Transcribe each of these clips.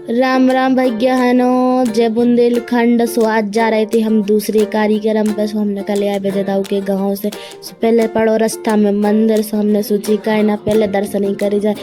राम राम भैया हनो जय बुंदेलखंड। सो आज जा रहे थे हम दूसरे कार्यक्रम पे। सो हमने कल आया बेजदाऊ के गांव से। सो पहले पड़ो रास्ता में मंदिर। सो हमने सोची का ना पहले दर्शन ही करी जाए।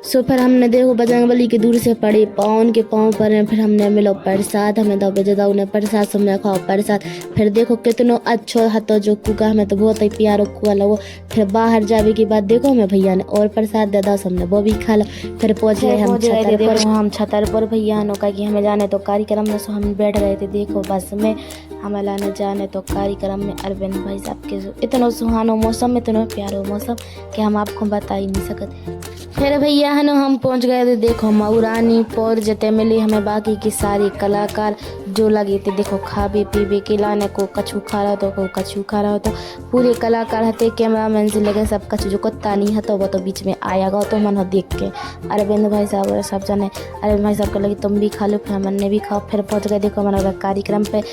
सो फिर हमने देखो बजरंगबली के दूर से पड़े पाँव के पाँव पर हैं। फिर हमने मिलो प्रसाद, हमें दो बेजदाऊ ने प्रसाद, सबने खाओ प्रसाद। फिर देखो कितनो अच्छो हतो जो कुका, हमें तो बहुत ही प्यारो कुआ लगो। फिर बाहर जावे के बाद देखो हमें भैया ने और प्रसाद दे दो, हमने वो भी खा लो। फिर पहुंच गए हम छतर पर। हम छतर पर भैया नो का कि हमें जाने तो कार्यक्रम में। सो हम बैठ गए थे देखो बस में, हमें लाने जाने तो कार्यक्रम में। अरविंद भाई साहब के इतना सुहानो मौसम, इतना प्यारो मौसम कि हम आपको बता ही नहीं सकते। फिर भैया हनो हम पहुंच गए थे देखो मऊरानी पौर जते मिली हमें बाकी की सारी कलाकार जो लगे थे देखो खावे पीवे के लाने को कछु खा रहा तो को कछु खा रहा तो पूरे कलाकार हते। कैमरामैन से लगे सब कछु जो कुत्ता नहीं हतो वो तो बीच में आया गो तो मन देख के अरविंद भाई साहब और सब जने अरविंद भाई साहब को लगी तुम भी खा लो, फिर हमने भी खाओ। फिर पहुंच गए देखो हमारा कार्यक्रम पे।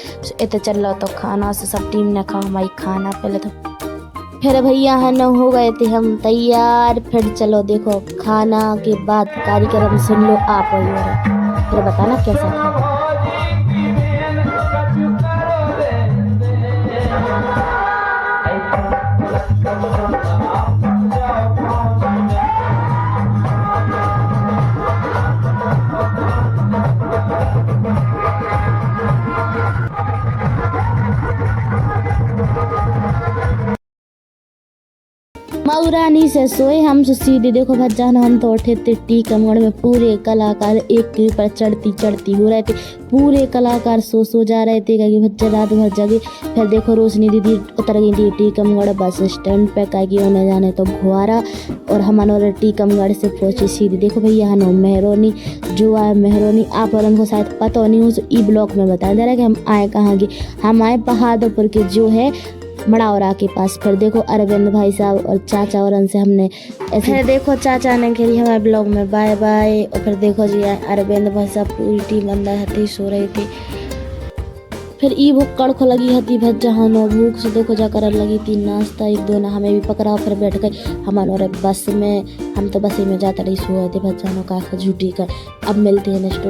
इतने चल रहा तो खाना से सब टीम ने खाओ हमारी खाना पहले तो। फिर भैया हन हो गए थे हम तैयार। फिर चलो देखो खाना के बाद कार्यक्रम सुन लो आप फिर बताना कैसा था। मऊरानी से सोए हम सीधे देखो भज्जान हम तो उठे थे टीकमगढ़ में। पूरे कलाकार एक के ऊपर चढ़ती चढ़ती हो रहे थे। पूरे कलाकार सो जा रहे थे क्योंकि बच्चे रात भर जगे। फिर देखो रोशनी दीदी उतर गई थी टीकमगढ़ बस स्टैंड पे क्योंकि उन्हें जाने तो घुआरा। और हमारे टीकमगढ़ से पहुंचे सीधे देखो भैया हनो मेहरोनी जो आए मेहरोनी। आप और उनको शायद पता नहीं हो ई ब्लॉक में बताया जा रहा है कि हम आए कहाँ के। हम आए बहादुरपुर के जो है मड़ावरा के पास। फिर देखो अरविंद भाई साहब और चाचा और उनसे हमने ऐसे देखो चाचा ने कही हमारे ब्लॉग में बाय बाय। और फिर देखो जी अरविंद भाई साहब पूरी टीम अंदर हती सो रही थी। फिर ई भूख कड़खो लगी हती भज्जा हनो भूख से देखो जाकर लगी थी नाश्ता एक दो ना हमें भी पकड़ा। फिर बैठ गए हमारे बस में। हम तो बस में जाता रही सो थे भज्जा हनो का झूठी कर। अब मिलते हैं नेक्स्ट।